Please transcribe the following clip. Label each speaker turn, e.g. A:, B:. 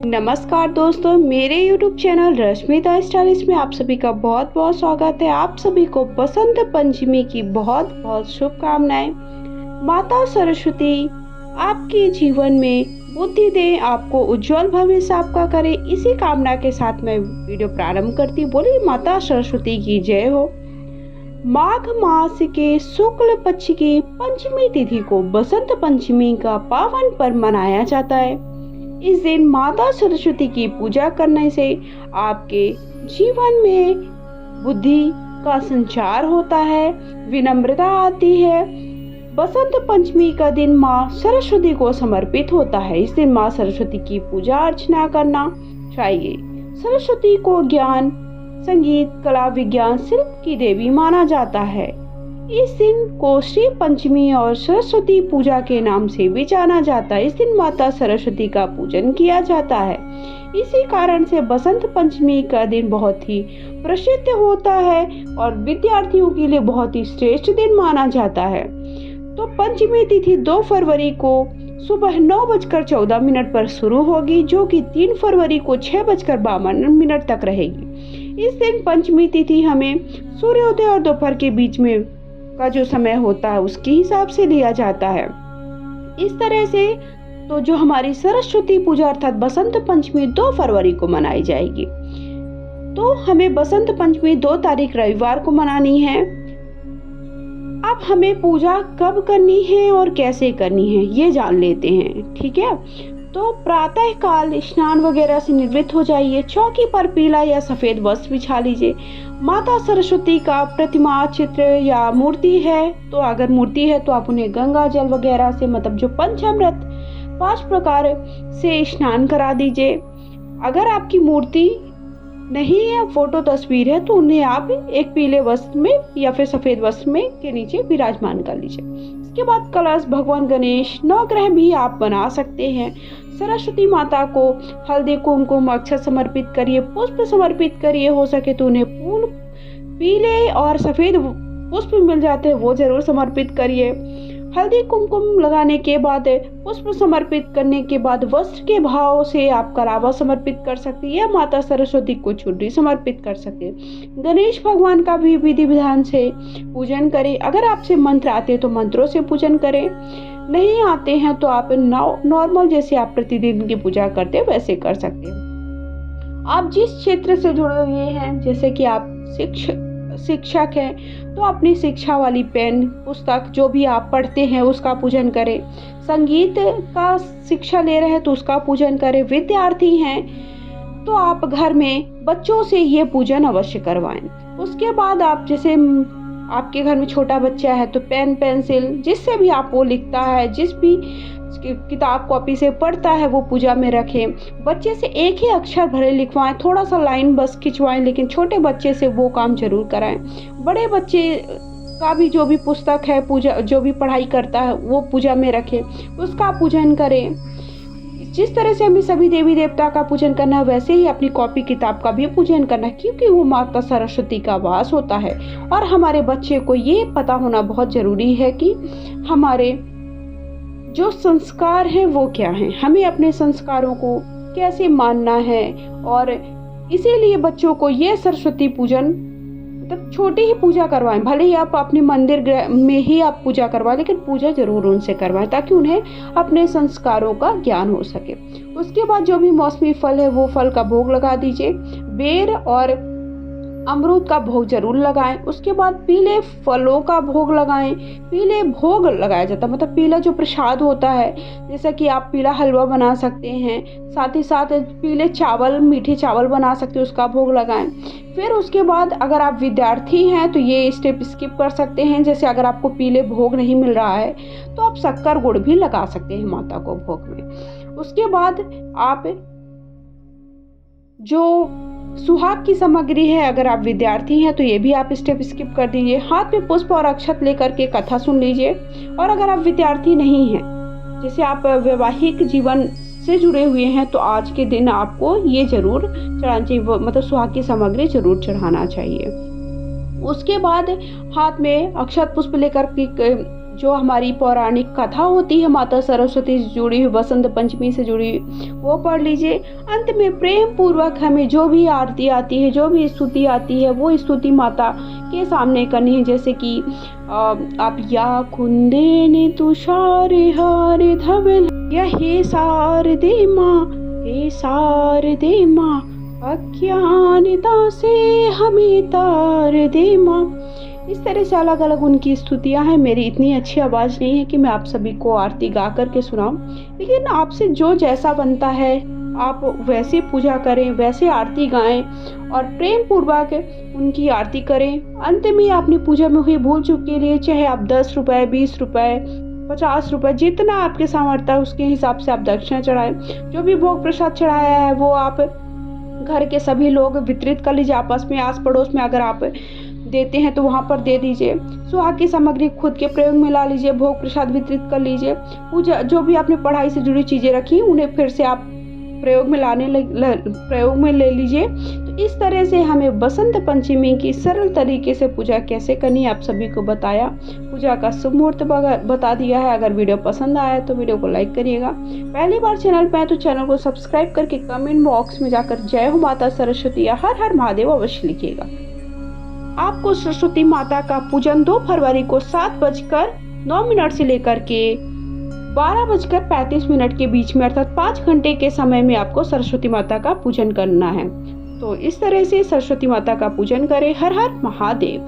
A: नमस्कार दोस्तों, मेरे YouTube चैनल रश्मिता स्टाइलिश में आप सभी का बहुत बहुत स्वागत है। आप सभी को बसंत पंचमी की बहुत बहुत शुभकामनाएं। माता सरस्वती आपके जीवन में बुद्धि दे, आपको उज्जवल भविष्य आपका करे, इसी कामना के साथ मैं वीडियो प्रारंभ करती। बोली माता सरस्वती की जय हो। माघ मास के शुक्ल पक्ष की पंचमी तिथि को बसंत पंचमी का पावन पर्व मनाया जाता है। इस दिन माता सरस्वती की पूजा करने से आपके जीवन में बुद्धि का संचार होता है, विनम्रता आती है। बसंत पंचमी का दिन माँ सरस्वती को समर्पित होता है। इस दिन माँ सरस्वती की पूजा अर्चना करना चाहिए। सरस्वती को ज्ञान, संगीत, कला, विज्ञान, शिल्प की देवी माना जाता है। इस दिन को श्री पंचमी और सरस्वती पूजा के नाम से भी जाना जाता है। इस दिन माता सरस्वती का पूजन किया जाता है। इसी कारण से बसंत पंचमी का दिन बहुत ही प्रसिद्ध होता है और विद्यार्थियों के लिए बहुत ही श्रेष्ठ दिन माना जाता है। तो पंचमी तिथि 2 फरवरी को सुबह 9:14 पर शुरू होगी, जो कि 3 फरवरी को 6:52 तक रहेगी। इस दिन पंचमी तिथि हमें सूर्योदय और दोपहर के बीच में का जो समय होता है उसके हिसाब से लिया जाता है। इस तरह से तो जो हमारी सरस्वती पूजा अर्थात बसंत पंचमी 2 फरवरी को मनाई जाएगी। तो हमें बसंत पंचमी 2 तारीख रविवार को मनानी है। अब हमें पूजा कब करनी है और कैसे करनी है ये जान लेते हैं, ठीक है। तो प्रातः काल स्नान वगैरह से निवृत्त हो जाइए। चौकी पर पीला या सफेद वस्त्र बिछा लीजिए। माता सरस्वती का प्रतिमा, चित्र या मूर्ति है तो अगर मूर्ति है तो आप उन्हें गंगा जल वगैरह से, मतलब जो पंचामृत 5 प्रकार से स्नान करा दीजिए। अगर आपकी मूर्ति नहीं है, फोटो तस्वीर है, तो उन्हें आप एक पीले वस्त्र में या फिर सफेद वस्त्र में के नीचे विराजमान कर लीजिए। इसके बाद कलश, भगवान गणेश, नवग्रह भी आप बना सकते हैं। सरस्वती माता को हल्दी, कुमकुम, अक्षत समर्पित करिए, पुष्प समर्पित करिए। हो सके तो उन्हें फूल, पीले और सफेद पुष्प मिल जाते हैं वो जरूर समर्पित करिए। हल्दी कुमकुम लगाने के बाद, पुष्प समर्पित करने के बाद वस्त्र के भाव से आप कलावा समर्पित कर सकते हैं या माता सरस्वती को चुनरी समर्पित कर सकते हैं। गणेश भगवान का भी विधि विधान से पूजन करें। अगर आपसे मंत्र आते हैं तो मंत्रों से पूजन करें, नहीं आते हैं तो आप नॉर्मल जैसे आप प्रतिदिन की पूजा करते हैं वैसे कर सकते हैं। आप जिस क्षेत्र से जुड़े हुए हैं, जैसे कि आप शिक्षक हैं तो अपनी शिक्षा वाली पेन, पुस्तक जो भी आप पढ़ते हैं उसका पूजन करें। संगीत का शिक्षा ले रहे हैं तो उसका पूजन करें। विद्यार्थी हैं तो आप घर में बच्चों से ये पूजन अवश्य करवाएं। उसके बाद आप, जैसे आपके घर में छोटा बच्चा है तो पेन, पेंसिल, जिससे भी आप वो लिखता है, जिस भी किताब कॉपी से पढ़ता है वो पूजा में रखें। बच्चे से एक ही अक्षर भले लिखवाएं, थोड़ा सा लाइन बस खिंचवाएं, लेकिन छोटे बच्चे से वो काम जरूर कराएं। बड़े बच्चे का भी जो भी पुस्तक है, पूजा जो भी पढ़ाई करता है वो पूजा में रखें, उसका पूजन करें। जिस तरह से हमें सभी देवी देवता का पूजन करना है वैसे ही अपनी कॉपी किताब का भी पूजन करना है, क्योंकि वो माता सरस्वती का वास होता है। और हमारे बच्चे को ये पता होना बहुत जरूरी है कि हमारे जो संस्कार हैं वो क्या हैं, हमें अपने संस्कारों को कैसे मानना है। और इसीलिए बच्चों को ये सरस्वती पूजन मतलब छोटी ही पूजा करवाएं। भले ही आप अपने मंदिर में ही आप पूजा करवाएं, लेकिन पूजा जरूर उनसे करवाएं ताकि उन्हें अपने संस्कारों का ज्ञान हो सके। उसके बाद जो भी मौसमी फल है वो फल का भोग लगा दीजिए। बेर और अमरूद का भोग जरूर लगाएं। उसके बाद पीले फलों का भोग लगाएं। पीले भोग लगाया जाता है, मतलब पीला जो प्रसाद होता है, जैसा कि आप पीला हलवा बना सकते हैं, साथ ही साथ पीले चावल, मीठे चावल बना सकते हैं, उसका भोग लगाएं। फिर उसके बाद अगर आप विद्यार्थी हैं तो ये स्टेप स्किप कर सकते हैं। जैसे अगर आपको पीले भोग नहीं मिल रहा है तो आप शक्कर गुड़ भी लगा सकते हैं माता को भोग में। उसके बाद आप जो सुहाग की सामग्री है, अगर आप विद्यार्थी हैं तो ये भी आप स्टेप स्किप कर दीजिए। हाथ में पुष्प और अक्षत लेकर के कथा सुन लीजिए। और अगर आप विद्यार्थी नहीं हैं, जैसे आप वैवाहिक जीवन से जुड़े हुए हैं, तो आज के दिन आपको ये जरूर चढ़ाना चाहिए, मतलब सुहाग की सामग्री जरूर चढ़ाना चाहिए। उसके बाद हाथ में अक्षत पुष्प लेकर के जो हमारी पौराणिक कथा होती है माता सरस्वती से जुड़ी हुई, बसंत पंचमी से जुड़ी हुई, वो पढ़ लीजिए। अंत में प्रेम पूर्वक हमें जो भी आरती आती है, जो भी स्तुति आती है, वो स्तुति माता के सामने करनी है। जैसे कि आप या कुंदेने तुषारे हारे धवल, या हे शारदे माँ, हे शारदे माँ, अज्ञानता से हमें तार दे माँ। इस तरह से अलग अलग उनकी स्तुतियाँ हैं। मेरी इतनी अच्छी आवाज़ नहीं है कि मैं आप सभी को आरती गा करके सुनाऊं, लेकिन आपसे जो जैसा बनता है आप वैसे पूजा करें, वैसे आरती गाएं और प्रेम पूर्वक उनकी आरती करें। अंत में अपनी पूजा में हुई भूल चूक के लिए चाहे आप 10 रुपये, 20 रुपये, 50 रुपये, जितना आपके सामर्थ्य है उसके हिसाब से आप दक्षिणा चढ़ाएं। जो भी भोग प्रसाद चढ़ाया है वो आप घर के सभी लोग वितरित कर लीजिए आपस में, आस पड़ोस में। अगर आप देते हैं तो वहाँ पर दे दीजिए। सुहाग की सामग्री खुद के प्रयोग में ला लीजिए, भोग प्रसाद वितरित कर लीजिए। पूजा जो भी आपने पढ़ाई से जुड़ी चीज़ें रखी उन्हें फिर से आप प्रयोग में ले लीजिए। तो इस तरह से हमें बसंत पंचमी की सरल तरीके से पूजा कैसे करनी है आप सभी को बताया। पूजा का शुभ मुहूर्त बता दिया है। अगर वीडियो पसंद आया तो वीडियो को लाइक करिएगा। पहली बार चैनल पे आए तो चैनल को सब्सक्राइब करके कमेंट बॉक्स में जाकर जय हो माता सरस्वती या हर हर महादेव अवश्य लिखिएगा। आपको सरस्वती माता का पूजन 2 फरवरी को 7:09 से लेकर के 12:35 के बीच में, अर्थात 5 घंटे के समय में आपको सरस्वती माता का पूजन करना है। तो इस तरह से सरस्वती माता का पूजन करें। हर हर महादेव।